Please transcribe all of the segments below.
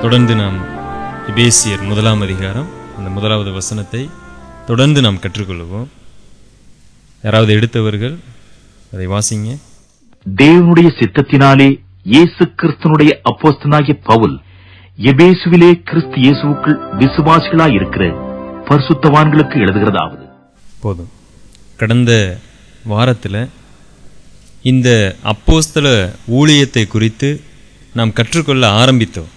தொடர்ந்து நாம் எபேசியர் 1ஆம் அதிகாரம் அந்த 1வது வசனத்தை தொடர்ந்து நாம் கற்றுக்கொள்வோம். யாராவது எடுத்தவர்கள் அதை வாசிங்க. தேவனுடைய சித்தத்தினாலே இயேசு கிறிஸ்துனுடைய அப்போஸ்தலனாகிய பவுல் எபேசுவிலே கிறிஸ்து இயேசுவுக்குள் விசுவாசிகளாயிருக்கிற பரிசுத்தவான்களுக்கு எழுதுகிறதாவது. போதும். கடந்த வாரத்தில் இந்த அப்போஸ்தல ஊழியத்தை குறித்து நாம் கற்றுக்கொள்ள ஆரம்பித்தோம்.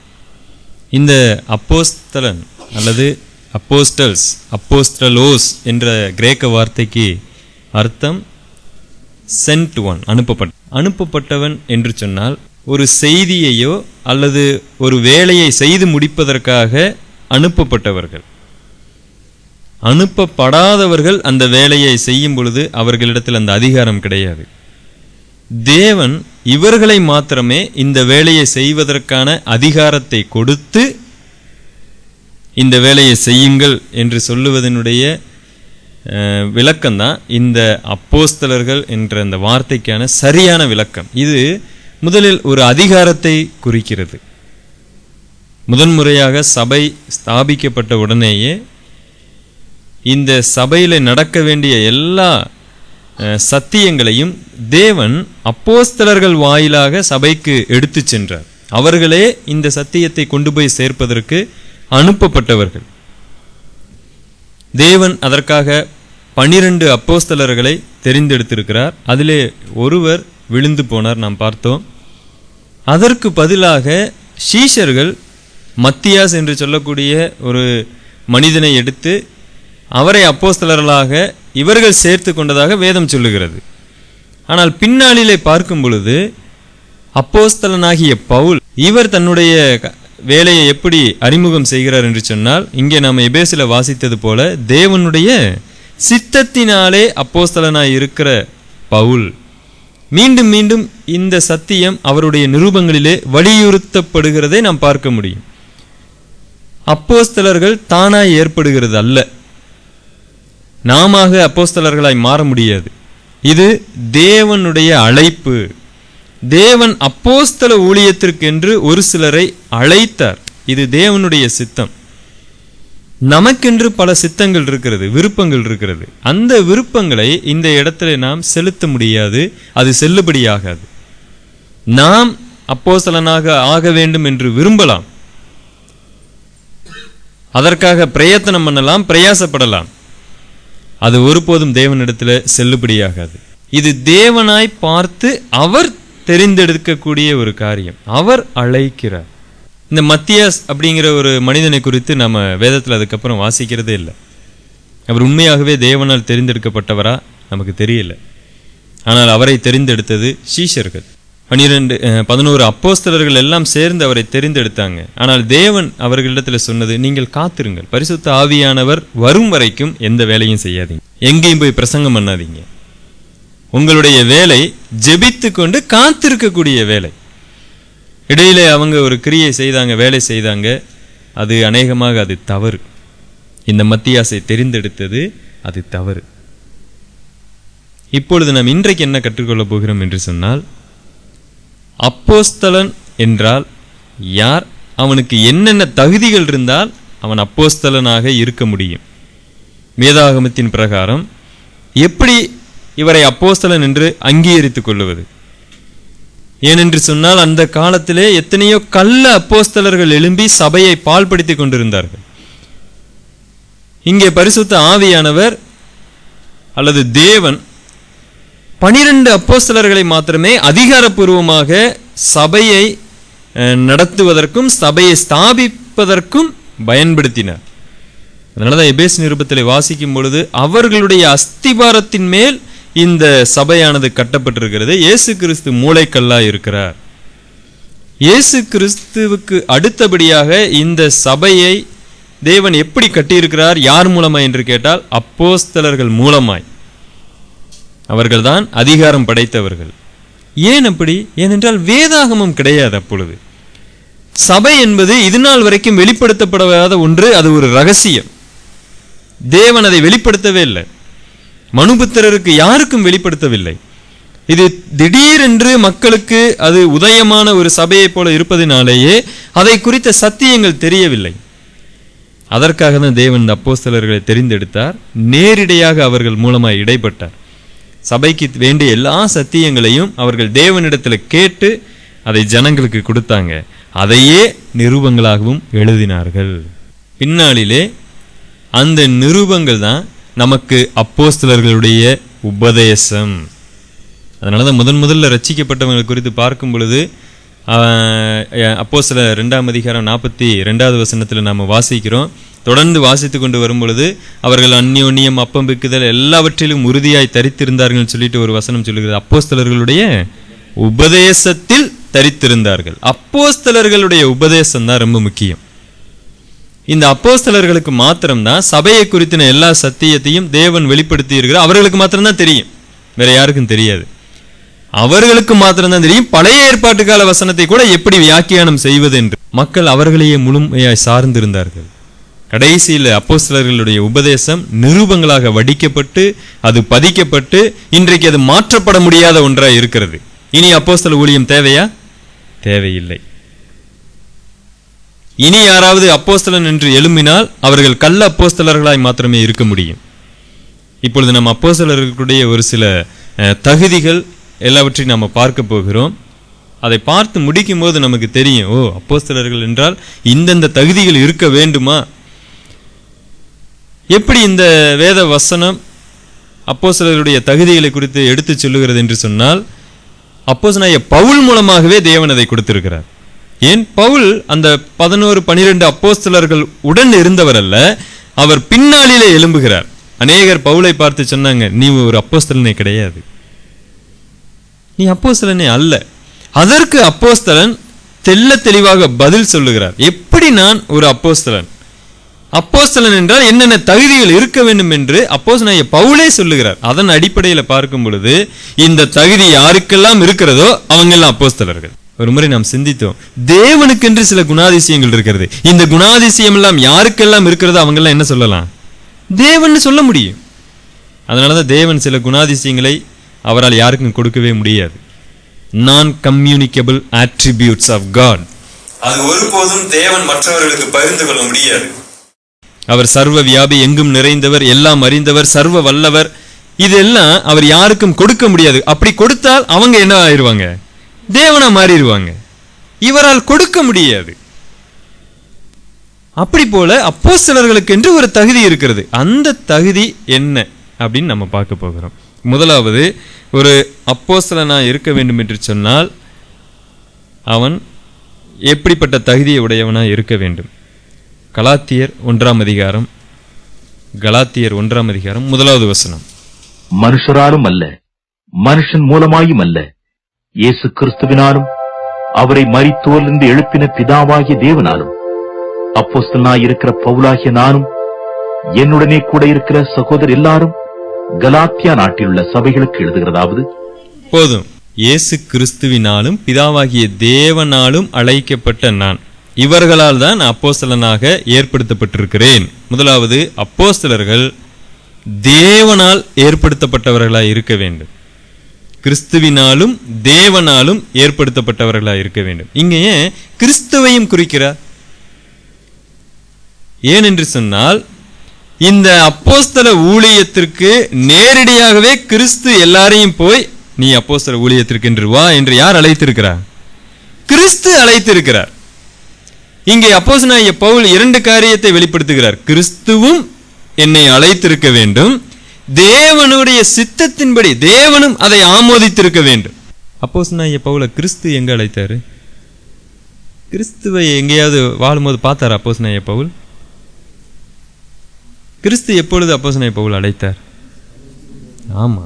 இந்த அப்போஸ்தலன் அல்லது அப்போஸ்டல்ஸ், அப்போஸ்டலோஸ் என்ற கிரேக்க வார்த்தைக்கு அர்த்தம் சென்ட் ஒன், அனுப்பப்பட்டவன் என்று சொன்னால் ஒரு செய்தியையோ அல்லது ஒரு வேலையை செய்து முடிப்பதற்காக அனுப்பப்பட்டவர்கள். அனுப்பப்படாதவர்கள் அந்த வேலையை செய்யும் பொழுது அவர்களிடத்தில் அந்த அதிகாரம் கிடையாது. தேவன் இவர்களை மாத்திரமே இந்த வேலையை செய்வதற்கான அதிகாரத்தை கொடுத்து இந்த வேலையை செய்யுங்கள் என்று சொல்லுவதனுடைய விளக்கம்தான் இந்த அப்போஸ்தலர்கள் என்ற அந்த வார்த்தைக்கான சரியான விளக்கம். இது முதலில் ஒரு அதிகாரத்தை குறிக்கிறது. முதன்முறையாக சபை ஸ்தாபிக்கப்பட்ட உடனேயே இந்த சபையில் நடக்க வேண்டிய எல்லா சத்தியங்களையும் தேவன் அப்போஸ்தலர்கள் வாயிலாக சபைக்கு எடுத்து சென்றார். அவர்களே இந்த சத்தியத்தை கொண்டு போய் சேர்ப்பதற்கு அனுப்பப்பட்டவர்கள். தேவன் அதற்காக 12 அப்போஸ்தலர்களை தெரிந்தெடுத்திருக்கிறார். அதிலே ஒருவர் விழுந்து போனார், நாம் பார்த்தோம். அதற்கு பதிலாக சீஷர்கள் மத்தியாஸ் என்று சொல்லக்கூடிய ஒரு மனிதனை எடுத்து அவரை அப்போஸ்தலர்களாக இவர்கள் சேர்த்து கொண்டதாக வேதம் சொல்லுகிறது. ஆனால் பின்னாளிலே பார்க்கும் பொழுது அப்போஸ்தலனாகிய பவுல் இவர் தன்னுடைய வேலையை எப்படி அறிமுகம் செய்கிறார் என்று சொன்னால், இங்கே நாம் எபேசில வாசித்தது போல தேவனுடைய சித்தத்தினாலே அப்போஸ்தலனாய் இருக்கிற பவுல் மீண்டும் மீண்டும் இந்த சத்தியம் அவருடைய நிருபங்களிலே வலியுறுத்தப்படுகிறதை நாம் பார்க்க முடியும். அப்போஸ்தலர்கள் தானாய் ஏற்படுகிறது அல்ல, நாம அப்போஸ்தலர்களாய் மாற முடியாது. இது தேவனுடைய அழைப்பு. தேவன் அப்போஸ்தல ஊழியத்திற்கென்று ஒரு சிலரை அழைத்தார். இது தேவனுடைய சித்தம். நமக்கென்று பல சித்தங்கள் இருக்கிறது, விருப்பங்கள் இருக்கிறது. அந்த விருப்பங்களை இந்த இடத்துல நாம் செலுத்த முடியாது, அது செல்லுபடியாகாது. நாம் அப்போஸ்தலனாக ஆக வேண்டும் என்று விரும்பலாம், அதற்காக பிரயத்தனம் பண்ணலாம், பிரயாசப்படலாம். அது ஒருபோதும் தேவனிடத்தில் செல்லுபடியாகாது. இது தேவனாய் பார்த்து அவர் தெரிந்தெடுக்கக்கூடிய ஒரு காரியம். அவர் அழைக்கிறார். இந்த மத்தியாஸ் அப்படிங்கிற ஒரு மனிதனை குறித்து நம்ம வேதத்தில் அதுக்கப்புறம் வாசிக்கிறதே இல்லை. அவர் உண்மையாகவே தேவனால் தெரிந்தெடுக்கப்பட்டவரா நமக்கு தெரியல. ஆனால் அவரை தெரிந்தெடுத்தது சீஷர்கள். 11 அப்போஸ்தலர்கள் எல்லாம் சேர்ந்து அவரை தெரிந்தெடுத்தாங்க. ஆனால் தேவன் அவர்களிடத்தில் சொன்னது, நீங்கள் காத்திருங்கள், பரிசுத்த ஆவியானவர் வரும் வரைக்கும் எந்த வேலையும் செய்யாதீங்க, எங்கேயும் போய் பிரசங்கம் பண்ணாதீங்க. உங்களுடைய வேலை ஜெபித்து கொண்டு காத்திருக்கக்கூடிய வேலை. இடையிலே அவங்க ஒரு கிரியை செய்தாங்க, வேலை செய்தாங்க. அது அநேகமாக அது தவறு. இந்த மத்தியாசை தெரிந்தெடுத்தது அது தவறு. இப்பொழுது நாம் இன்றைக்கு என்ன கற்றுக்கொள்ளப் போகிறோம் என்று சொன்னால், அப்போஸ்தலன் என்றால் யார், அவனுக்கு என்னென்ன தகுதிகள் இருந்தால் அவன் அப்போஸ்தலனாக இருக்க முடியும், வேதாகமத்தின் பிரகாரம் எப்படி இவரை அப்போஸ்தலன் என்று அங்கீகரித்துக் கொள்வது. ஏனென்று சொன்னால் அந்த காலத்திலே எத்தனையோ கள்ள அப்போஸ்தலர்கள் எழும்பி சபையை பாழ்படுத்தி கொண்டிருந்தார்கள். இங்கே பரிசுத்த ஆவியானவர் அல்லது தேவன் 12 அப்போஸ்தலர்களை மாத்திரமே அதிகாரப்பூர்வமாக சபையை நடத்துவதற்கும் சபையை ஸ்தாபிப்பதற்கும் பயன்படுத்தினார். அதனாலதான் எபேசு நிருபத்திலே வாசிக்கும் பொழுது அவர்களுடைய அஸ்திபாரத்தின் மேல் இந்த சபையானது கட்டப்பட்டிருக்கிறது. இயேசு கிறிஸ்து மூளைக்கல்லா இருக்கிறார். இயேசு கிறிஸ்துவுக்கு அடுத்தபடியாக இந்த சபையை தேவன் எப்படி கட்டியிருக்கிறார், யார் மூலமாய் என்று கேட்டால் அப்போஸ்தலர்கள் மூலமாய். அவர்கள்தான் அதிகாரம் படைத்தவர்கள். ஏன் அப்படி? ஏனென்றால் வேதாகமம் கிடையாது. அப்பொழுது சபை என்பது இதுநாள் வரைக்கும் வெளிப்படுத்தப்படாத ஒன்று. அது ஒரு ரகசியம். தேவன் அதை வெளிப்படுத்தவே இல்லை. மனுபுத்திரருக்கு யாருக்கும் வெளிப்படுத்தவில்லை. இது திடீரென்று மக்களுக்கு அது உதயமான ஒரு சபையை போல இருப்பதினாலேயே அதை குறித்த சத்தியங்கள் தெரியவில்லை. அதற்காக தான் தேவன் இந்த அப்போஸ்தலர்களை தெரிந்தெடுத்தார். நேரிடையாக அவர்கள் மூலமாய் இடைப்பட்டார். சபைக்கு வேண்டிய எல்லா சத்தியங்களையும் அவர்கள் தேவனிடத்தில் கேட்டு அதை ஜனங்களுக்கு கொடுத்தாங்க. அதையே நிருபங்களாகவும் எழுதினார்கள். பின்னாளிலே அந்த நிருபங்கள் தான் நமக்கு அப்போஸ்தலர்களுடைய உபதேசம். அதனாலதான் முதல்ல ரட்சிக்கப்பட்டவங்களை குறித்து பார்க்கும் பொழுது அப்போஸ்தலர் 2ஆம் அதிகாரம் 42வது வசனத்தில் நாம் வாசிக்கிறோம். தொடர்ந்து வாசித்து கொண்டு வரும் பொழுது அவர்கள் அந்யோன்யம் அப்பம் பிக்குதல் எல்லாவற்றிலும் உறுதியாய் தரித்திருந்தார்கள் சொல்லிட்டு ஒரு வசனம் சொல்லுகிறது. அப்போஸ்தலர்களுடைய உபதேசத்தில் தரித்திருந்தார்கள். அப்போஸ்தலர்களுடைய உபதேசம் தான் ரொம்ப முக்கியம். இந்த அப்போஸ்தலர்களுக்கு மாத்திரம்தான் சபையை குறித்தின எல்லா சத்தியத்தையும் தேவன் வெளிப்படுத்தி இருக்கிறார். அவர்களுக்கு மாத்திரம்தான் தெரியும், வேற யாருக்கும் தெரியாது. அவர்களுக்கு மாத்திரம்தான் தெரியும் பழைய ஏற்பாட்டு கால வசனத்தை கூட எப்படி வியாக்கியானம் செய்வது என்று. மக்கள் அவர்களையே முழுமையாய் சார்ந்திருந்தார்கள். கடைசியில் அப்போஸ்தலர்களுடைய உபதேசம் நிருபங்களாக வடிக்கப்பட்டு அது பதிக்கப்பட்டு இன்றைக்கு அது மாற்றப்பட முடியாத ஒன்றாய் இருக்கிறது. இனி அப்போஸ்தல ஊழியம் தேவையா? தேவையில்லை. இனி யாராவது அப்போஸ்தலன் என்று எழும்பினால் அவர்கள் கள்ள அப்போஸ்தலர்களாய் மாத்திரமே இருக்க முடியும். இப்பொழுது நம்ம அப்போஸ்தலர்களுடைய ஒரு சில தகுதிகள் எல்லாவற்றையும் நாம் பார்க்க போகிறோம். அதை பார்த்து முடிக்கும் போது நமக்கு தெரியும், ஓ, அப்போஸ்தலர்கள் என்றால் இந்தந்த தகுதிகள் இருக்க வேண்டுமா? எப்படி இந்த வேத வசனம் அப்போஸ்தலர்களுடைய தகுதிகளை குறித்து எடுத்து சொல்லுகிறது என்று சொன்னால், அப்போஸ்தலனாகிய பவுல் மூலமாகவே தேவன் அதை கொடுத்திருக்கிறார். ஏன் பவுல் அந்த 11-12 அப்போஸ்தலர்கள் உடன் இருந்தவர் அல்ல, அவர் பின்னாளிலே எழும்புகிறார். அநேகர் பவுலை பார்த்து சொன்னாங்க, நீ ஒரு அப்போஸ்தலனே கிடையாது, நீ அப்போஸ்தலனே அல்ல. அதற்கு அப்போஸ்தலன் தெள்ள தெளிவாக பதில் சொல்லுகிறார். எப்படி நான் ஒரு அப்போஸ்தலன்? அப்போஸ்தலன் என்றால் என்னென்ன தகுதிகள் இருக்க வேண்டும் என்று அப்போஸ்தலனாகிய பவுலே சொல்லுகிறார். அதன் அடிப்படையில் பார்க்கும் பொழுது இந்த தகுதி யாருக்கெல்லாம் இருக்கிறதோ அவங்க எல்லாம் அப்போஸ்தலர்கள். ஒரு முறை நாம் சிந்தித்தோம், தேவனுக்கென்று சில குணாதிசயங்கள் இருக்கிறது. இந்த குணாதிசயம் எல்லாம் யாருக்கெல்லாம் இருக்கிறதோ அவங்க எல்லாம் என்ன சொல்லலாம்? தேவன் சொல்ல முடியும். அதனாலதான் தேவன் சில குணாதிசயங்களை அவரால் யாருக்கும் கொடுக்கவே முடியாது. நான் கம்யூனிகபிள் அட்ரிபியூட்ஸ் ஆஃப் காட். அது ஒருபோதும் தேவன் மற்றவர்களுக்கு பகிர்ந்து கொள்ள முடியாது. அவர் சர்வ வியாபி, எங்கும் நிறைந்தவர், எல்லாம் அறிந்தவர், சர்வ வல்லவர். இதெல்லாம் அவர் யாருக்கும் கொடுக்க முடியாது. அப்படி கொடுத்தால் அவங்க என்ன ஆயிடுவாங்க? தேவனா மாறிடுவாங்க. இவரால் கொடுக்க முடியாது. அப்படி போல அப்போஸ்தலர்களுக்கு என்று ஒரு தகுதி இருக்கிறது. அந்த தகுதி என்ன அப்படின்னு நம்ம பார்க்க போகிறோம். முதலாவது, ஒரு அப்போஸ்தலனா இருக்க வேண்டும் என்று சொன்னால் அவன் எப்படிப்பட்ட தகுதியை உடையவனா இருக்க வேண்டும்? கலாத்தியர் 1ஆம் அதிகாரம் 1வது வசனம். மனுஷராலும் அல்ல, மனுஷன் மூலமாயும் அல்ல, இயேசு கிறிஸ்துவினாலும் அவரை மரித்தோரிலிருந்து எழுப்பின பிதாவாகிய தேவனாலும் அப்போஸ்தலனாய் இருக்கிற பவுலாகிய நானும் என்னுடனே கூட இருக்கிற சகோதரர் எல்லாரும் கலாத்தியா நாட்டில் உள்ள சபைகளுக்கு எழுதுகிறதாவது, போதும். இயேசு கிறிஸ்துவினாலும் பிதாவாகிய தேவனாலும் அழைக்கப்பட்ட நான், இவர்களால் தான் அப்போஸ்தலனாக ஏற்படுத்தப்பட்டிருக்கிறேன். முதலாவது, அப்போஸ்தலர்கள் தேவனால் ஏற்படுத்தப்பட்டவர்களாய் இருக்க வேண்டும். கிறிஸ்துவினாலும் தேவனாலும் ஏற்படுத்தப்பட்டவர்களாய் இருக்க வேண்டும். இங்கே ஏன் கிறிஸ்துவையும் குறிக்கிறார்? ஏனென்று சொன்னால், இந்த அப்போஸ்தல ஊழியத்திற்கு நேரடியாகவே கிறிஸ்து எல்லாரையும் போய் நீ அப்போஸ்தல ஊழியத்திற்கு என்று வா என்று யார் அழைத்திருக்கிறார்? கிறிஸ்து அழைத்திருக்கிறார். இங்கே அப்போஸ்தலனாகிய பவுல் 2 காரியத்தை வெளிப்படுத்துகிறார். கிறிஸ்துவும் என்னை அழைத்திருக்க வேண்டும், தேவனுடைய சித்தத்தின்படி தேவனும் அதை ஆமோதித்திருக்க வேண்டும். அப்போஸ்தலனாகிய பவுலை கிறிஸ்து எங்க அழைத்தாரு? கிறிஸ்துவை எங்கேயாவது வாழும்போது பார்த்தார் அப்போஸ்தலனாகிய பவுல்? கிறிஸ்து எப்பொழுது அப்போஸ்தலனாகிய பவுல் அழைத்தார்? ஆமா,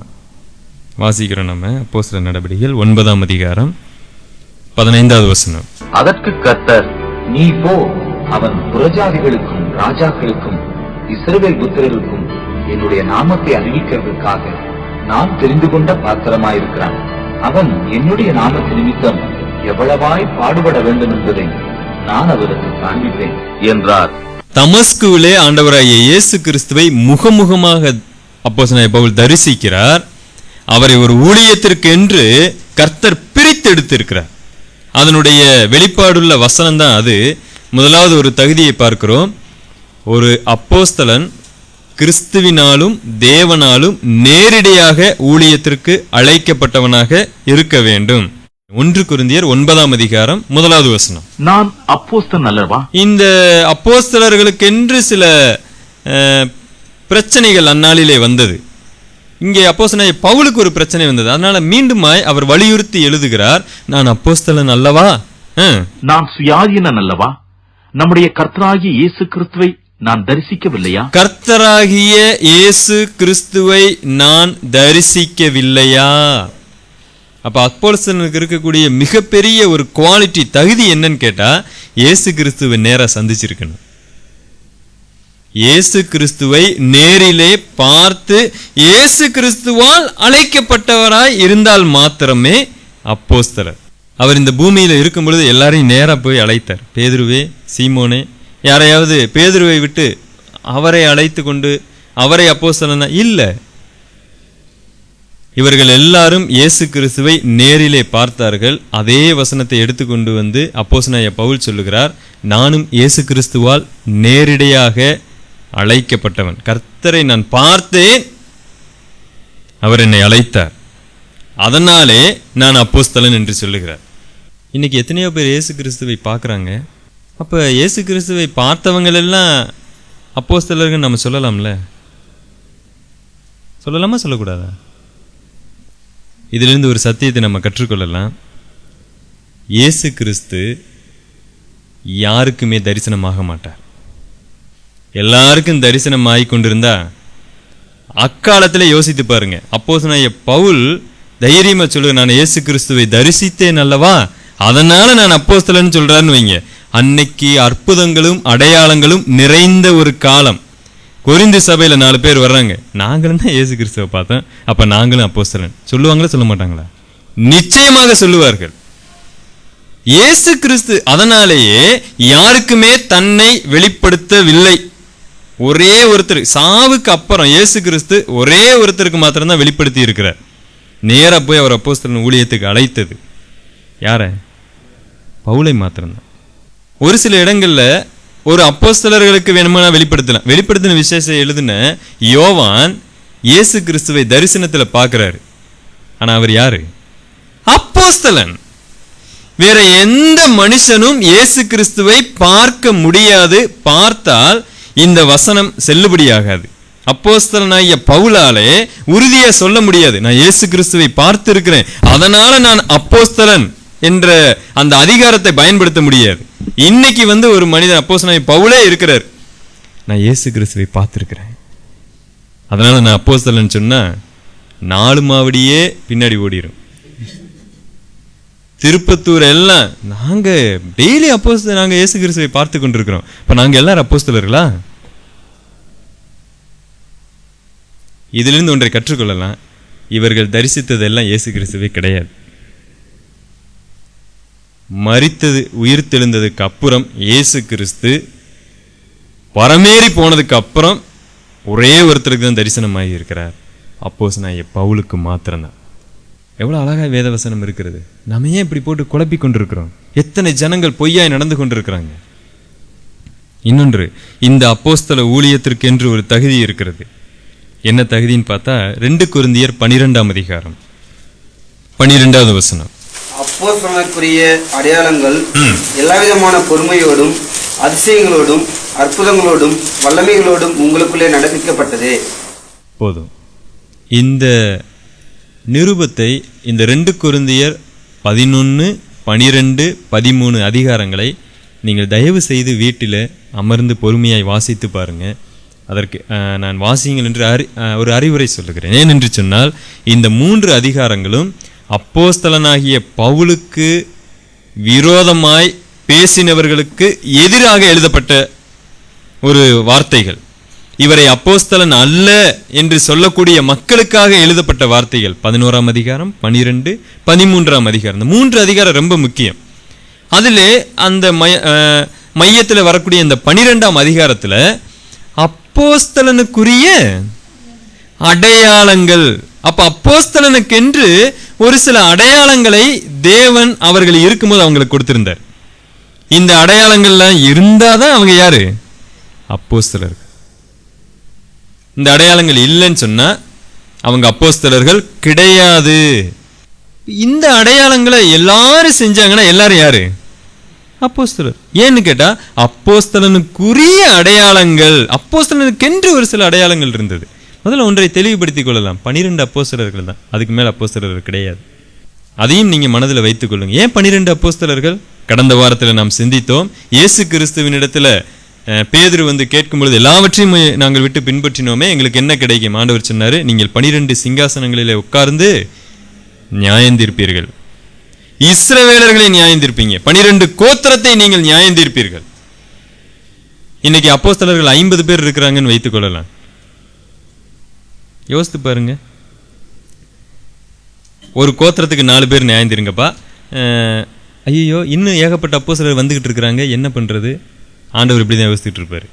வாசிக்கிறோம் நம்ம அப்போஸ்தலர் நடபடிகள் 9ஆம் அதிகாரம் 15வது வசனம். அதற்கு கர்த்தர், நீ போ, அவன் புறஜாதிகளுக்கும் ராஜாக்களுக்கும் இஸ்ரவேல் புத்திரருக்கும் என்னுடைய நாமத்தை அறிவிக்கிறதுக்காக நான் தெரிந்து கொண்ட பாத்திரமாயிருக்கிறான். அவன் என்னுடைய நாமத்து நிமித்தம் எவ்வளவாய் பாடுபட வேண்டும் என்பதை நான் அவருக்கு காண்பிப்பேன் என்றார். தமஸ்குவிலே ஆண்டவராகிய இயேசு கிறிஸ்துவை முகமுகமாக அப்போஸ்தலனாகிய பவுல் தரிசிக்கிறார். அவரை ஒரு ஊழியத்திற்கு என்று கர்த்தர் பிரித்தெடுத்திருக்கிறார். அதனுடைய வெளிப்பாடுள்ள வசனம் தான் அது. முதலாவது ஒரு தகுதியை பார்க்கிறோம். ஒரு அப்போஸ்தலன் கிறிஸ்துவினாலும் தேவனாலும் நேரடியாக ஊழியத்திற்கு அழைக்கப்பட்டவனாக இருக்க வேண்டும். 1 கொரிந்தியர் 9ஆம் அதிகாரம் 1வது வசனம். நான் அப்போஸ்தலன் அல்லவா? இந்த அப்போஸ்தலர்களுக்கென்று சில பிரச்சனைகள் அந்நாளிலே வந்தது. இங்கே அப்போஸ்தலனாகிய பவுலுக்கு ஒரு பிரச்சனை வந்தது. அதனால மீண்டுமாய் அவர் வலியுறுத்தி எழுதுகிறார், நான் அப்போஸ்தலன் அல்லவா? நான் சுயாதீனன் அல்லவா? நம்முடைய கர்த்தராகிய இயேசு கிறிஸ்துவை நான் தரிசிக்கவில்லையா? கர்த்தராகிய இயேசு கிறிஸ்துவை நான் தரிசிக்கவில்லையா? அப்ப அப்போஸ்தலனுக்கு இருக்கக்கூடிய மிகப்பெரிய ஒரு குவாலிட்டி, தகுதி என்னன்னு கேட்டா, இயேசு கிறிஸ்துவை நேரா சந்திச்சிருக்கணும். இயேசு கிறிஸ்துவை நேரிலே பார்த்து இயேசு கிறிஸ்துவால் அழைக்கப்பட்டவராய் இருந்தால் மாத்திரமே அப்போஸ்தலர். அவர் இந்த பூமியில இருக்கும் பொழுது எல்லாரையும் நேரா போய் அழைத்தார். பேதுருவே, சீமோனே, யாரையாவது பேதுருவை விட்டு அவரை அழைத்து கொண்டு அவரை அப்போஸ்தலனா இல்ல. இவர்கள் எல்லாரும் இயேசு கிறிஸ்துவை நேரிலே பார்த்தார்கள். அதே வசனத்தை எடுத்துக்கொண்டு வந்து அப்போஸ்தலனாகிய பவுல் சொல்லுகிறார், நானும் இயேசு கிறிஸ்துவால் நேரடியாக அழைக்கப்பட்டவன். கர்த்தரை நான் பார்த்தேன், அவர் என்னை அழைத்தார், அதனாலே நான் அப்போஸ்தலன் என்று சொல்லுகிறார். இன்னைக்கு எத்தனையோ பேர் இயேசு கிறிஸ்துவை பார்க்குறாங்க. அப்போ இயேசு கிறிஸ்துவை பார்த்தவங்க எல்லாம் அப்போஸ்தலர்கள் நம்ம சொல்லலாம்ல? சொல்லலாமா, சொல்லக்கூடாதா? இதிலிருந்து ஒரு சத்தியத்தை நம்ம கற்றுக்கொள்ளலாம். இயேசு கிறிஸ்து யாருக்குமே தரிசனமாக மாட்டார். எல்லாருக்கும் தரிசனம் ஆகி கொண்டிருந்தா அக்காலத்தில் யோசித்து பாருங்க. அப்போஸ்தலனாகிய பவுல் தைரியமா சொல்லுங்க, நான் இயேசு கிறிஸ்துவை தரிசித்தேன் அல்லவா, அதனால நான் அப்போஸ்தலன் சொல்றான்னு வைங்க. அன்னைக்கு அற்புதங்களும் அடையாளங்களும் நிறைந்த ஒரு காலம். கொரிந்து சபையில 4 பேர் வர்றாங்க, நாங்களும் தான் இயேசு கிறிஸ்துவை பார்த்தோம், அப்ப நாங்களும் அப்போஸ்தலன் சொல்லுவாங்களா, சொல்ல மாட்டாங்களா? நிச்சயமாக சொல்லுவார்கள். இயேசு கிறிஸ்து அதனாலேயே யாருக்குமே தன்னை வெளிப்படுத்தவில்லை. ஒரே ஒருத்தர், சாவுக்கு அப்புறம் இயேசு கிறிஸ்து ஒரே ஒருத்தருக்கு மாத்திரம்தான் வெளிப்படுத்தி இருக்கிறார். நேரா போய் அவர் அப்போஸ்தலன் ஊழியத்துக்கு அழைத்தது யார? பவுலை மாத்திரம்தான். ஒரு சில இடங்கள்ல ஒரு அப்போஸ்தலர்களுக்கு வேணுமா வெளிப்படுத்தலாம். வெளிப்படுத்தின விசேஷம் எழுதின யோவான் இயேசு கிறிஸ்துவை தரிசனத்துல பார்க்கிறாரு. ஆனா அவர் யாரு? அப்போஸ்தலன். வேற எந்த மனுஷனும் இயேசு கிறிஸ்துவை பார்க்க முடியாது. பார்த்தால் இந்த வசனம் செல்லுபடியாகாது. அப்போஸ்தலனாகிய பவுலாலே உறுதியா சொல்ல முடியாது, நான் இயேசு கிறிஸ்துவை பார்த்து இருக்கிறேன், அதனால நான் அப்போஸ்தலன் என்ற அந்த அதிகாரத்தை பயன்படுத்த முடியாது. இன்னைக்கு ஒரு மனிதன் அப்போஸ்தலனாகிய பவுலே இருக்கிறார், நான் இயேசு கிறிஸ்துவை பார்த்திருக்கிறேன், அதனால நான் அப்போஸ்தலன் சொன்னா 4 மாவடியே பின்னாடி ஓடிடும். திருப்பத்தூர் எல்லாம் நாங்க டெய்லி அப்போஸ்தலன், நாங்க இயேசு கிறிஸ்துவை பார்த்து கொண்டிருக்கிறோம், இப்ப நாங்க எல்லாரும் அப்போஸ்தலர்களா? இதிலிருந்து ஒன்றை கற்றுக்கொள்ளலாம். இவர்கள் தரிசித்ததெல்லாம் இயேசு கிறிஸ்துவே கிடையாது. மரித்தது உயிர்த்தெழுந்ததுக்கு அப்புறம் இயேசு கிறிஸ்து பரமேறி போனதுக்கு அப்புறம் ஒரே ஒருத்தருக்கு தான் தரிசனமாகி இருக்கிறார், அப்போஸ்தலனாகிய பவுலுக்கு மாத்திரம்தான். எவ்வளவு அழகா வேதவசனம் இருக்கிறது. நம்ம ஏன் இப்படி போட்டு குழப்பி கொண்டிருக்கிறோம்? எத்தனை ஜனங்கள் பொய்யாய் நடந்து கொண்டிருக்கிறாங்க. இன்னொன்று, இந்த அப்போஸ்தல ஊழியத்திற்கு என்று ஒரு தகுதி இருக்கிறது. என்ன தகுதின்னு பார்த்தா 2 கொரிந்தியர் 12ஆம் அதிகாரம் 12வது வசனம். அப்போஸ்தலனுக்குரிய அடையாளங்கள் எல்லாவிதமான பொறுமையோடும் அதிசயங்களோடும் அற்புதங்களோடும் வல்லமைகளோடும் உங்களுக்குள்ளே நடப்பிக்கப்பட்டதே. போதும். இந்த நிருபத்தை, இந்த 2 கொரிந்தியர் 11, 12, 13 அதிகாரங்களை நீங்கள் தயவு செய்து வீட்டில் அமர்ந்து பொறுமையாய் வாசித்து பாருங்க. அதற்கு நான் வாசியுங்கள் என்று ஒரு அறிவுரை சொல்லுகிறேன். ஏனென்று சொன்னால், இந்த 3 அதிகாரங்களும் அப்போஸ்தலனாகிய பவுலுக்கு விரோதமாய் பேசினவர்களுக்கு எதிராக எழுதப்பட்ட ஒரு வார்த்தைகள். இவரை அப்போஸ்தலன் அல்ல என்று சொல்லக்கூடிய மக்களுக்காக எழுதப்பட்ட வார்த்தைகள். 11ஆம் அதிகாரம், 12, 13ஆம் அதிகாரம். இந்த 3 அதிகாரம் ரொம்ப முக்கியம். அதிலே அந்த மையத்தில் வரக்கூடிய இந்த 12ஆம் அதிகாரத்தில் அப்போஸ்தலனுக்குரிய அடையாளங்கள் அப்ப அப்போஸ்தலனுக்கென்று ஒரு சில அடையாளங்களை தேவன் அவர்கள் இருக்கும்போது அவங்களுக்கு கொடுத்திருந்தார். இந்த அடையாளங்கள்லாம் இருந்தாதான் அவங்க யாரு? அப்போஸ்தலர்கள். இந்த அடையாளங்கள் இல்லைன்னு சொன்னா அவங்க அப்போஸ்தலர்கள் கிடையாது. இந்த அடையாளங்களை எல்லாரும் செஞ்சாங்கன்னா எல்லாரும் யாரு? அப்போஸ்தலர். ஏன்னு கேட்டா அப்போஸ்தலனுக்குரிய அடையாளங்கள், அப்போஸ்தலனுக்கென்று ஒரு சில அடையாளங்கள் இருந்தது. முதல்ல ஒன்றை தெளிவுபடுத்திக் கொள்ளலாம், 12 அப்போஸ்தலர்கள் தான், அதுக்கு மேல அப்போஸ்தலர்கள் கிடையாது. அதையும் நீங்க மனதில் வைத்துக் கொள்ளுங்க. ஏன் 12 அப்போஸ்தலர்கள்? கடந்த வாரத்தில் நாம் சிந்தித்தோம். இயேசு கிறிஸ்துவின் இடத்துல பேதுரு வந்து கேட்கும் பொழுது எல்லாவற்றையும் நாங்கள் விட்டு பின்பற்றினோமே, எங்களுக்கு என்ன கிடைக்கும்? ஆண்டவர் சொன்னாரு, நீங்கள் 12 சிங்காசனங்களிலே உட்கார்ந்து நியாயந்தீர்ப்பீர்கள், இஸ்ரவேலர்களை நியாயந்தீர்ப்பீங்க, 12 கோத்திரத்தை நீங்கள் நியாயந்தீர்ப்பீர்கள். இன்னைக்கு அப்போஸ்தலர்கள் 50 பேர் இருக்கிறாங்கன்னு வைத்துக் கொள்ளலாம். யோசித்து பாருங்க, ஒரு கோத்திரத்துக்கு 4 பேர் நியாயந்தீருங்கப்பா. ஐயோ, இன்னும் ஏகப்பட்ட அப்போஸ்தலர்கள் வந்துகிட்டு இருக்கிறாங்க, என்ன பண்றது? ஆண்டவர் இப்படி தான் யோசிச்சுட்டு இருப்பாரு.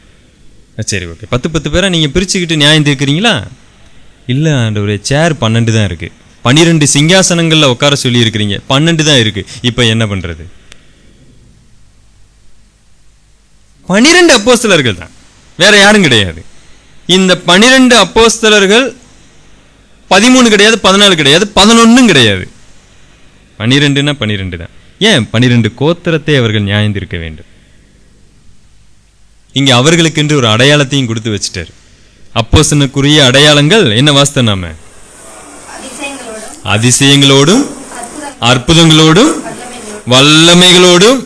சரி, ஓகே, 10 பேரா நீங்க பிரிச்சுக்கிட்டு நியாயம் தீர்க்கிறீங்களா? இல்ல ஆண்டவரே, சேர் 12 தான் இருக்கு, 12 சிங்காசனங்கள்ல உட்கார சொல்லி இருக்கிறீங்க, 12 தான் இருக்கு, இப்ப என்ன பண்றது? 12 அப்போஸ்தலர்கள் தான், வேற யாரும் கிடையாது. இந்த 12 அப்போஸ்தலர்கள் 13 கிடையாது, 14 கிடையாது, 11 கிடையாது, 12னா 12 தான். ஏன் 12 கோத்திரத்தை அவர்கள் நியாயம் தீர்க்க வேண்டும்? இங்க அவர்களுக்கென்று ஒரு அடையாளத்தையும் கொடுத்து வச்சுட்டாரு. அப்போஸ்தலனுக்குரிய அடையாளங்கள் என்ன வாஸ்தவம்? நாம அதிசயங்களோடும் அற்புதங்களோடும் வல்லமைகளோடும்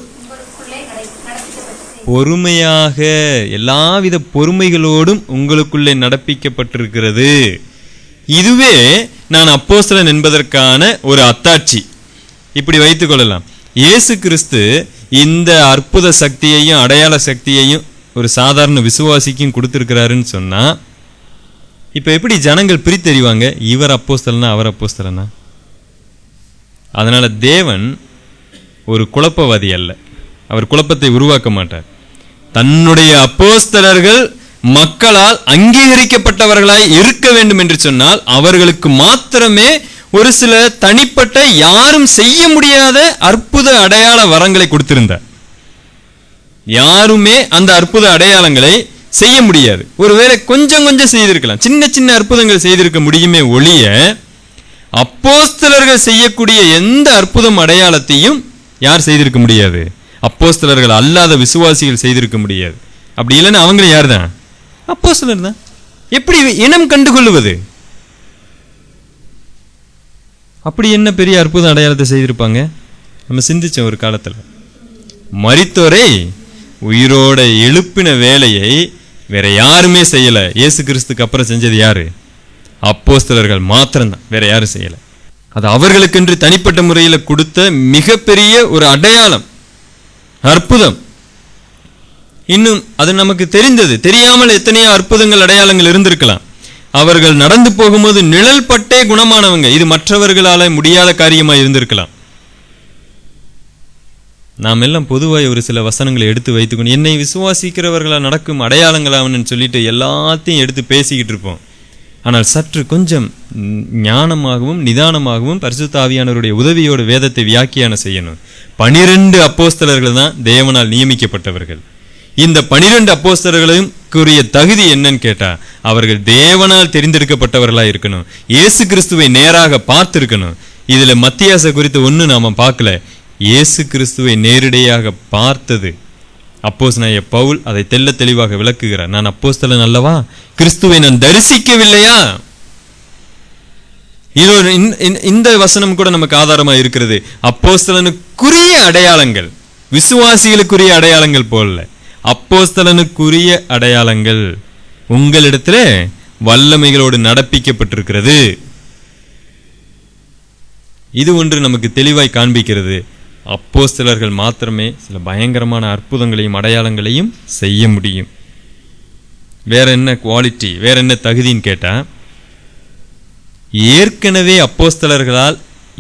பொறுமையாக எல்லாவித பொறுமைகளோடும் உங்களுக்குள்ளே நடப்பிக்கப்பட்டிருக்கிறது. இதுவே நான் அப்போஸ்தலன் என்பதற்கான ஒரு அத்தாட்சி. இப்படி வைத்துக் கொள்ளலாம். இயேசு கிறிஸ்து இந்த அற்புத சக்தியையும் அடையாள சக்தியையும் ஒரு சாதாரண விசுவாசிக்கும் கொடுத்திருக்கிறாருன்னு சொன்னா, இப்ப எப்படி ஜனங்கள் பிரித்தறிவாங்க, இவர் அப்போஸ்தலனா அவர் அப்போஸ்தலனா? அதனால தேவன் ஒரு குழப்பவாதி அல்ல, அவர் குழப்பத்தை உருவாக்க மாட்டார். தன்னுடைய அப்போஸ்தலர்கள் மக்களால் அங்கீகரிக்கப்பட்டவர்களாய் இருக்க வேண்டும் என்று சொன்னால் அவர்களுக்கு மாத்திரமே ஒரு சில தனிப்பட்ட யாரும் செய்ய முடியாத அற்புத அடையாள வரங்களை கொடுத்திருந்தார். யாருமே அந்த அற்புத அடையாளங்களை செய்ய முடியாது. ஒருவேளை கொஞ்சம் கொஞ்சம் செய்திருக்கலாம், சின்ன சின்ன அற்புதங்கள் செய்திருக்க முடியுமே ஒழிய அப்போஸ்தலர்கள் செய்யக்கூடிய எந்த அற்புதம் அடையாளத்தையும் யார் செய்திருக்க முடியாது? அப்போஸ்தலர்கள் அல்லாத விசுவாசிகள் செய்திருக்க முடியாது. அப்படி இல்லைன்னா அவங்களும் யார் தான்? அப்போஸ்தலர் தான். எப்படி இனம் கண்டுகொள்வது? அப்படி என்ன பெரிய அற்புத அடையாளத்தை செய்திருப்பாங்க? நம்ம சிந்திச்சோம் ஒரு காலத்துல. மரித்தோரை உயிரோட எழுப்பின வேலையை வேற யாருமே செய்யல. இயேசு கிறிஸ்துக்கு அப்புறம் செஞ்சது யாரு? அப்போஸ்தலர்கள் மாத்திரம்தான், வேற யாரும் செய்யல. அது அவர்களுக்கென்று தனிப்பட்ட முறையில் கொடுத்த மிகப்பெரிய ஒரு அடையாளம், அற்புதம். இன்னும் அது நமக்கு தெரிந்தது, தெரியாமல் எத்தனையோ அற்புதங்கள் அடையாளங்கள் இருந்திருக்கலாம். அவர்கள் நடந்து போகும்போது நிழல் பட்டே குணமானவங்க, இது மற்றவர்களால முடியாத காரியமா இருந்திருக்கலாம். நாம் எல்லாம் பொதுவாக ஒரு சில வசனங்களை எடுத்து வைத்துக்கணும், என்னை விசுவாசிக்கிறவர்களா நடக்கும் அடையாளங்களாவன்னு சொல்லிட்டு எல்லாத்தையும் எடுத்து பேசிக்கிட்டு இருப்போம். ஆனால் சற்று கொஞ்சம் ஞானமாகவும் நிதானமாகவும் பரிசுத்த ஆவியானவருடைய உதவியோடு வேதத்தை வியாக்கியானம் செய்யணும். 12 அப்போஸ்தலர்கள் தான் தேவனால் நியமிக்கப்பட்டவர்கள். இந்த 12 அப்போஸ்தலர்களுக்குரிய தகுதி என்னன்னு கேட்டா, அவர்கள் தேவனால் தெரிந்தெடுக்கப்பட்டவர்களா இருக்கணும், இயேசு கிறிஸ்துவை நேராக பார்த்திருக்கணும். இதுல மத்தியாச குறித்து ஒண்ணு நாம பார்க்கல, இயேசு கிறிஸ்துவை நேரடியாக பார்த்தது அப்போஸ்தலனாகிய பவுல் அதை தெள்ள தெளிவாக விளக்குகிறார். நான் அப்போஸ்தலன் அல்லவா, கிறிஸ்துவை நான் தரிசிக்கவில்லையா? இது இந்த வசனம் கூட நமக்கு ஆதாரமா இருக்கிறது. அப்போஸ்தலனுக்குரிய அடையாளங்கள் விசுவாசிகளுக்குரிய அடையாளங்கள் போல, அப்போஸ்தலனுக்குரிய அடையாளங்கள் உங்களிடத்துல வல்லமைகளோடு நடப்பிக்கப்பட்டிருக்கிறது. இது ஒன்று நமக்கு தெளிவாய் காண்பிக்கிறது. அப்போஸ்தலர்கள் மாத்திரமே சில பயங்கரமான அற்புதங்களையும் அடையாளங்களையும் செய்ய முடியும். வேற என்ன குவாலிட்டி, வேற என்ன தகுதின்னு கேட்டா, ஏற்கனவே அப்போஸ்தலர்களால்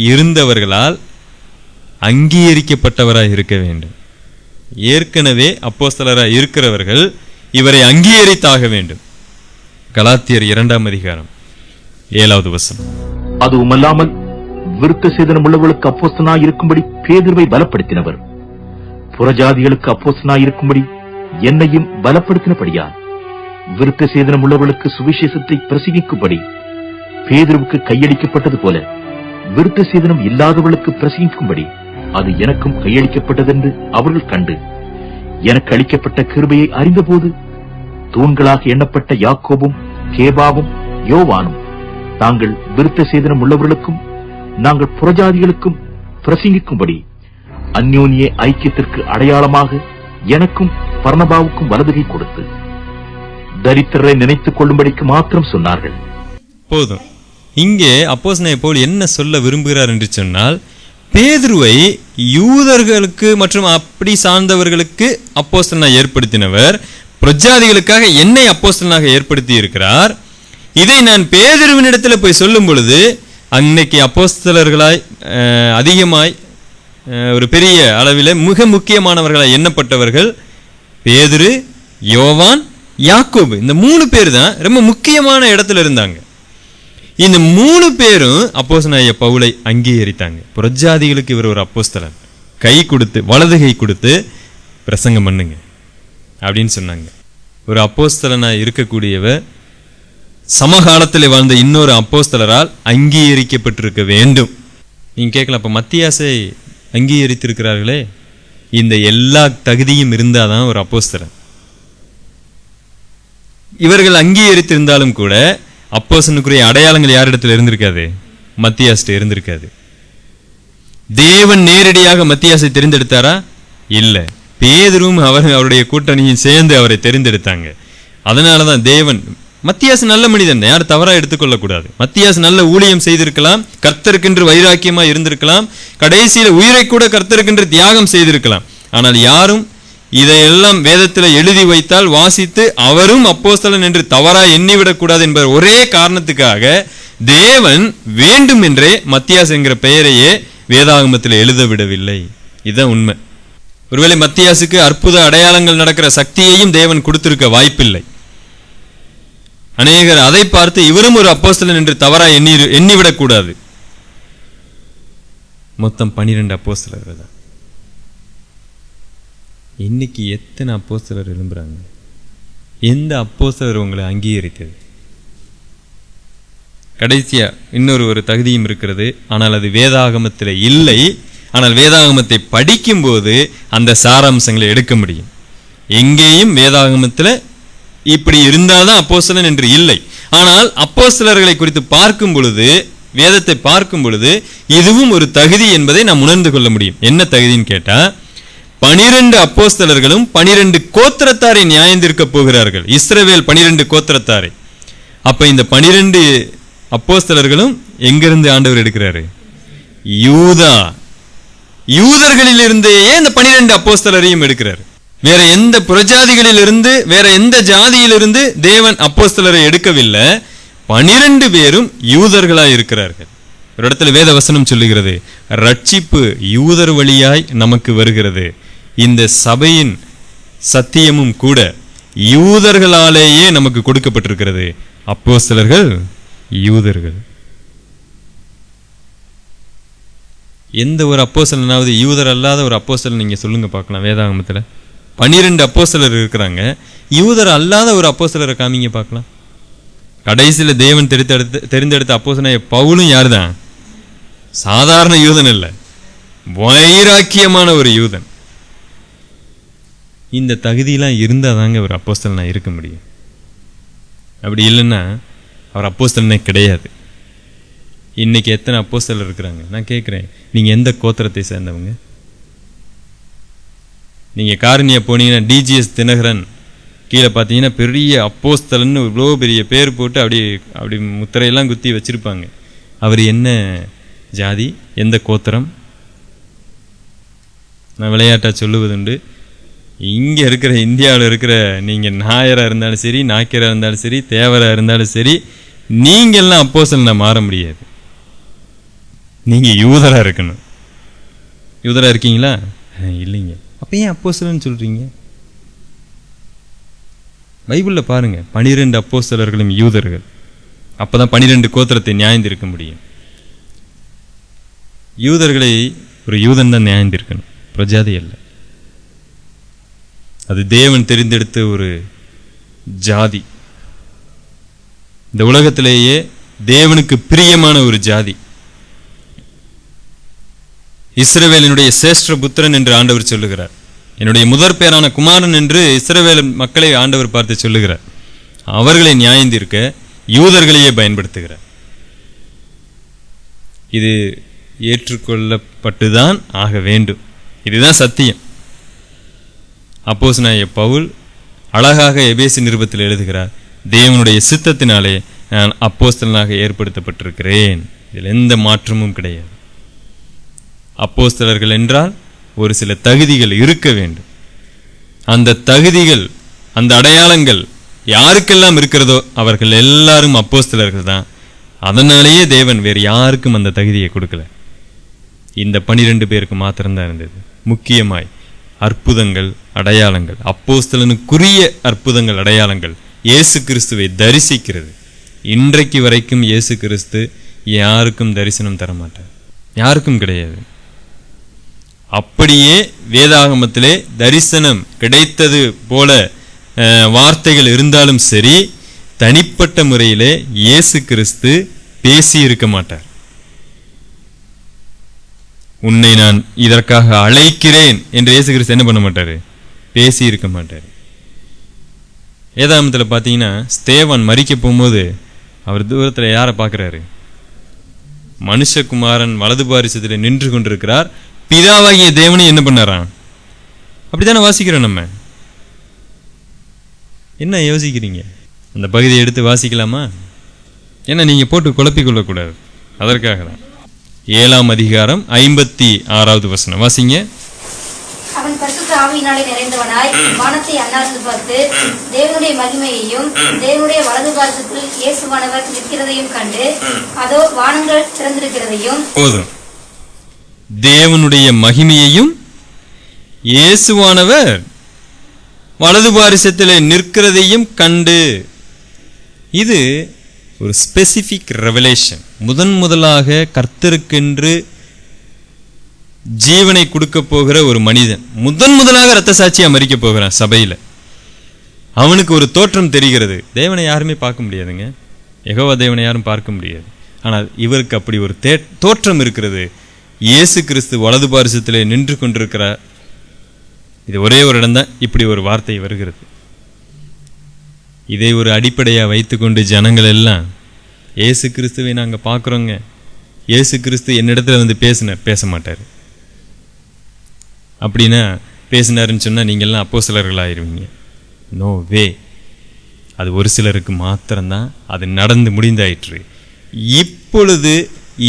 இருந்தவர்களால் அங்கீகரிக்கப்பட்டவராய் இருக்க வேண்டும். ஏற்கனவே அப்போஸ்தலராய் இருக்கிறவர்கள் இவரை அங்கீகரித்தாக வேண்டும். கலாத்தியர் 2 அதிகாரம் 7வது வசனம். அதுவுமல்லாமல் விருத்த சேதனம் உள்ளவர்களுக்கு அப்போஸ்தலனாய் இருக்கும்படி பேதுருவை பலப்படுத்தினவர் புறஜாதிகளுக்கு அப்போஸ்தலனாய் இருக்கும்படி என்னையும் பலப்படுத்தினபடியால் விருத்த சேதனம் உள்ளவர்களுக்கு சுவிசேஷத்தை பிரசங்கிக்கும்படி பேதுருவுக்கு கையளிக்கப்பட்டது போல விருத்த சேதனம் இல்லாதவர்களுக்கு பிரசங்கிக்கும்படி அது எனக்கும் கையளிக்கப்பட்டதென்று அவர்கள் கண்டு எனக்கு அளிக்கப்பட்ட கிருபையை அறிந்தபோது தூண்களாக எண்ணப்பட்ட யாக்கோபும் கேபாவும் யோவானும் தாங்கள் விருத்த சேதனம் உள்ளவர்களுக்கும் நாங்கள் புறஜாதிகளுக்கும் பிரசங்கிக்கும்படி அந்யோன்ய ஐக்கியத்திற்கு அடையாளமாக எனக்கும் பர்னபாவுக்கும் வலதுகை கொடுத்து தரித்திரரை நினைத்துக் கொள்ளும்படிக்கு மாத்திரம் சொன்னார்கள். போதும். இங்கே அப்போஸ்தலனாகிய பவுல் என்ன சொல்ல விரும்புகிறார் என்று சொன்னால், பேதுருவை யூதர்களுக்கு மற்றும் அப்படி சார்ந்தவர்களுக்கு அப்போஸ்தலனாக ஏற்படுத்தினவர் பிரஜாதிகளுக்காக என்னை அப்போஸ்தலனாக ஏற்படுத்தி இருக்கிறார். இதை நான் பேதுருவினிடத்தில் போய் சொல்லும் பொழுது அன்னைக்கு அப்போஸ்தலர்களாய் அதிகமாய் ஒரு பெரிய அளவில் மிக முக்கியமானவர்களாய் எண்ணப்பட்டவர்கள் பேதுரு, யோவான், யாக்கோபு. இந்த 3 பேர் தான் ரொம்ப முக்கியமான இடத்துல இருந்தாங்க. இந்த 3 பேரும் அப்போஸ்தலனாகிய பவுலை அங்கீகரித்தாங்க. புறஜாதிகளுக்கு இவர் ஒரு அப்போஸ்தலன், கை கொடுத்து வலது கை கொடுத்து பிரசங்கம் பண்ணுங்க அப்படின்னு சொன்னாங்க. ஒரு அப்போஸ்தலனாய் இருக்கக்கூடியவர் சமகாலத்தில் வாழ்ந்த இன்னொரு அப்போஸ்தலரால் அங்கீகரிக்கப்பட்டிருக்க வேண்டும். நீங்க கேட்கலாம், அப்ப மத்தியாசை அங்கீகரித்திருக்கிறார்களே, இந்த எல்லா தகுதியும் இருந்தாதான் ஒரு அப்போஸ்தலன். இவர்கள் அங்கீகரித்திருந்தாலும் கூட அப்போஸ்தலனுக்குரிய அடையாளங்கள் யாரிடத்தில் இருந்திருக்காது? மத்தியாஸ்ட இருந்திருக்காது. தேவன் நேரடியாக மத்தியாசை தெரிந்தெடுத்தாரா? இல்ல. பேதுரும் அவருடைய கூட்டணியும் சேர்ந்து அவரை தெரிந்தெடுத்தாங்க. அதனாலதான் தேவன், மத்தியாசு நல்ல மனிதன், யாரும் தவறா எடுத்துக்கொள்ளக்கூடாது. மத்தியாசு நல்ல ஊழியம் செய்திருக்கலாம், கர்த்தருக்கென்று வைராக்கியமா இருந்திருக்கலாம், கடைசியில உயிரை கூட கர்த்தருக்கென்று தியாகம் செய்திருக்கலாம். ஆனால் யாரும் இதையெல்லாம் வேதத்தில் எழுதி வைத்தால் வாசித்து அவரும் அப்போஸ்தலன் என்று தவறா எண்ணிவிடக்கூடாது என்பது ஒரே காரணத்துக்காக தேவன் வேண்டும் என்றே மத்தியாஸ் என்கிற பெயரையே வேதாகமத்தில் எழுத விடவில்லை. இதுதான் உண்மை. ஒருவேளை மத்தியாசுக்கு அற்புத அடையாளங்கள் நடக்கிற சக்தியையும் தேவன் கொடுத்திருக்க வாய்ப்பில்லை. அநேகர் அதை பார்த்து இவரும் ஒரு அப்போஸ்தலன் என்று தவறா எண்ணிவிடக்கூடாது. மொத்தம் 12 அப்போஸ்தலர்கள் தான். இன்னைக்கு எத்தனை அப்போஸ்தலர் எழும்புறாங்க? எந்த அப்போஸ்தலர் உங்களை அங்கீகரித்தது? கடைசியா இன்னொரு ஒரு தகுதியும் இருக்கிறது, ஆனால் அது வேதாகமத்தில் இல்லை. ஆனால் வேதாகமத்தை படிக்கும் போது அந்த சாராம்சங்களை எடுக்க முடியும். எங்கேயும் வேதாகமத்தில் இப்படி இருந்தால்தான் அப்போஸ்தலன் என்று இல்லை. ஆனால் அப்போஸ்தலர்களை குறித்து பார்க்கும் பொழுது, வேதத்தை பார்க்கும் பொழுது இதுவும் ஒரு தகுதி என்பதை நாம் உணர்ந்து கொள்ள முடியும். என்ன தகுதின்னு கேட்டா, 12 அப்போஸ்தலர்களும் 12 கோத்திரத்தாரை நியாயந்திருக்க போகிறார்கள். இஸ்ரவேல் 12 கோத்திரத்தாரை. அப்ப இந்த 12 அப்போஸ்தலர்களும் எங்கிருந்து ஆண்டவர் எடுக்கிறாரு? யூதா, யூதர்களிலிருந்தே இந்த 12 அப்போஸ்தலரையும் எடுக்கிறார். வேற எந்த புறஜாதிகளிலிருந்து, வேற எந்த ஜாதியிலிருந்து தேவன் அப்போஸ்தலரை எடுக்கவில்லை. 12 பேரும் யூதர்களாய் இருக்கிறார்கள். ஒரு இடத்துல வேத வசனம் சொல்லுகிறது, ரட்சிப்பு யூதர் வழியாய் நமக்கு வருகிறது. இந்த சபையின் சத்தியமும் கூட யூதர்களாலேயே நமக்கு கொடுக்கப்பட்டிருக்கிறது. அப்போஸ்தலர்கள் யூதர்கள். எந்த ஒரு அப்போஸ்தலனாவது யூதர் அல்லாத ஒரு அப்போஸ்தலன் நீங்க சொல்லுங்க பார்க்கலாம். வேதாகமத்துல 12 அப்போஸ்தலர் இருக்கிறாங்க, யூதர் அல்லாத ஒரு அப்போஸ்தலரை காமிங்க பார்க்கலாம். கடைசியில தேவன் தெரிந்தெடுத்த அப்போஸ்தலனாகிய பவுலும் யாருதான்? சாதாரண யூதன் இல்ல, வைராக்கியமான ஒரு யூதன். இந்த தகுதியெல்லாம் இருந்தாதாங்க ஒரு அப்போஸ்தலனா இருக்க முடியும். அப்படி இல்லைன்னா அவர் அப்போஸ்தலனே கிடையாது. இன்னைக்கு எத்தனை அப்போஸ்தலர் இருக்கிறாங்க? நான் கேட்குறேன், நீங்க எந்த கோத்திரத்தை சேர்ந்தவங்க? நீங்க காரணியா போனீங்கன்னா டிஜிஎஸ் தினகரன் கீழே பார்த்தீங்கன்னா பெரிய அப்போஸ்தலன்னு இவ்வளோ பெரிய பேர் போட்டு அப்படி முத்திரையெல்லாம் குத்தி வச்சிருப்பாங்க. அவர் என்ன ஜாதி, எந்த கோத்திரம்? நான் விளையாட்டா சொல்லுவதுண்டு, இங்கே இருக்கிற இந்தியாவில் இருக்கிற நீங்கள் நாயராக இருந்தாலும் சரி, நாக்கியராக இருந்தாலும் சரி, தேவராக இருந்தாலும் சரி, நீங்கள்லாம் அப்போஸ்தலனா மாற முடியாது. நீங்கள் யூதராக இருக்கணும். யூதராக இருக்கீங்களா? இல்லைங்க. அப்போ ஏன் அப்போஸ்தலன்னு சொல்கிறீங்க? பைபிளில் பாருங்கள், 12 அப்போஸ்தலர்களும் யூதர்கள். அப்போ தான் 12 கோத்திரத்தை நியாயந்திருக்க முடியும். யூதர்களை ஒரு யூதன் தான் நியாயந்திருக்கணும், பிரஜாதி அல்ல. அது தேவன் தெரிந்தெடுத்த ஒரு ஜாதி, இந்த உலகத்திலேயே தேவனுக்கு பிரியமான ஒரு ஜாதி. இஸ்ரவேலினுடைய சேஷ்ட புத்திரன் என்று ஆண்டவர் சொல்லுகிறார். என்னுடைய முதற் பேரான குமாரன் என்று இஸ்ரவேல் மக்களை ஆண்டவர் பார்த்து சொல்லுகிறார். அவர்களை நியாயந்திருக்க யூதர்களையே பயன்படுத்துகிறார். இது ஏற்றுக்கொள்ளப்பட்டுதான் ஆக வேண்டும். இதுதான் சத்தியம். அப்போஸ்தலனாகிய பவுல் அழகாக எபேசு நிருபத்தில் எழுதுகிறார், தேவனுடைய சித்தத்தினாலே நான் அப்போஸ்தலனாக ஏற்படுத்தப்பட்டிருக்கிறேன். இதில் எந்த மாற்றமும் கிடையாது. அப்போஸ்தலர்கள் என்றால் ஒரு சில தகுதிகள் இருக்க வேண்டும். அந்த தகுதிகள், அந்த அடையாளங்கள் யாருக்கெல்லாம் இருக்கிறதோ அவர்கள் எல்லாரும் அப்போஸ்தலர்கள் தான். அதனாலேயே தேவன் வேறு யாருக்கும் அந்த தகுதியை கொடுக்கல. இந்த 12 பேருக்கு மாத்திரம்தான் இருந்தது. முக்கியமாய் அற்புதங்கள், அடையாளங்கள், அப்போஸ்தலனுக்குரிய அற்புதங்கள், அடையாளங்கள், இயேசு கிறிஸ்துவை தரிசிக்கிறது. இன்றைக்கு வரைக்கும் இயேசு கிறிஸ்து யாருக்கும் தரிசனம் தரமாட்டார், யாருக்கும் கிடையாது. அப்படியே வேதாகமத்திலே தரிசனம் கிடைத்தது போல வார்த்தைகள் இருந்தாலும் சரி, தனிப்பட்ட முறையிலே இயேசு கிறிஸ்து பேசி இருக்க மாட்டார். உன்னை நான் இதற்காக அழைக்கிறேன் என்று இயேசு கிறிஸ்து என்ன பண்ண மாட்டாரு? பேசி இருக்க மாட்டார். வேதாகமத்தில் பார்த்தீங்கன்னா ஸ்தேவான் மரிக்க போகும்போது அவர் தூரத்தில் யாரை பார்க்குறாரு? மனுஷகுமாரன் வலது பாரிசத்தில் நின்று கொண்டிருக்கிறார், பிதாவாகிய தேவனை என்ன பண்ணாராம்? அப்படித்தானே வாசிக்கிறோம். நம்ம என்ன யோசிக்கிறீங்க? அந்த பகுதியை எடுத்து வாசிக்கலாமா? ஏன்னா நீங்க போட்டு குழப்பிக் கொள்ளக்கூடாது, அதற்காக தான். 7ஆம் அதிகாரம் 56வது வசனம் வாசிங்க. அவன் பரிசுத்த ஆவியினாலே நிறைந்தவனாய் வானத்தை அண்ணாந்து பார்த்து தேவனுடைய மகிமையையும் தேவனுடைய வலது பாரிசத்தில் இயேசுவானவர் நிற்கிறதையும் கண்டு, அதோ வானங்கள் திறந்திருக்கிறதையும். போதும். தேவனுடைய மகிமையையும் இயேசுவானவர் வலது பாரிசத்திலே நிற்கிறதையும் கண்டு. இது ஒரு ஸ்பெசிபிக் ரெவலேஷன். முதலாக கர்த்தருக்கென்று ஜீவனை கொடுக்க போகிற ஒரு மனிதன் முதலாக இரத்த சாட்சியா மரிக்க போகிறான் சபையில. அவனுக்கு ஒரு தோற்றம் தெரிகிறது. தேவனை யாருமே பார்க்க முடியாதுங்க, யெகோவா தேவனை யாரும் பார்க்க முடியாது. ஆனால் இவருக்கு அப்படி ஒரு தோற்றம் இருக்கிறது. இயேசு கிறிஸ்து வலது பாரிசத்திலே நின்று கொண்டிருக்கிறார். இது ஒரே ஒரு இடம்தான் இப்படி ஒரு வார்த்தை வருகிறது. இதை ஒரு அடிப்படையா வைத்துக்கொண்டு ஜனங்கள் எல்லாம் இயேசு கிறிஸ்துவை நாங்க பார்க்குறோங்க, இயேசு கிறிஸ்து என்னிடத்துல வந்து பேச மாட்டார் அப்படின்னா, பேசினாருன்னு சொன்னா நீங்க எல்லாம் அப்போஸ்தலர்கள் ஆயிருவீங்க. நோ வே. அது ஒரு சிலருக்கு மாத்திரம்தான் அது நடந்து முடிந்தாயிற்று. இப்பொழுது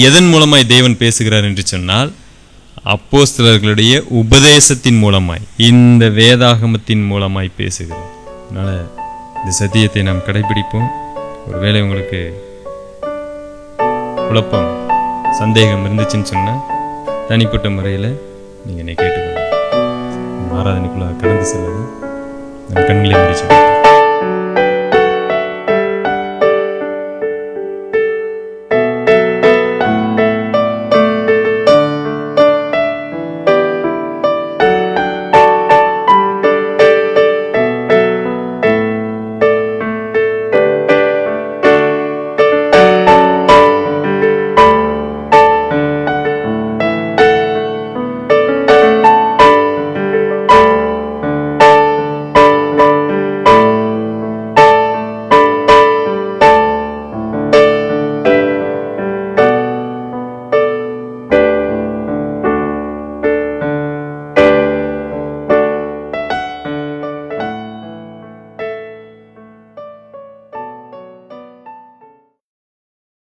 எதன் மூலமாய் தேவன் பேசுகிறார் என்று சொன்னால், அப்போஸ்தலர்களுடைய உபதேசத்தின் மூலமாய், இந்த வேதாகமத்தின் மூலமாய் பேசுகிறார். அதனால இந்த சத்தியத்தை நாம் கடைபிடிப்போம். ஒருவேளை உங்களுக்கு குழப்பம், சந்தேகம் இருந்துச்சுன்னு சொன்னால் தனிப்பட்ட முறையில் நீங்கள் என்னை கேட்டுக்கணும். ஆராதனைக்குள்ளாக கடந்து செல்லவும் நம் கண்களை முடிச்சு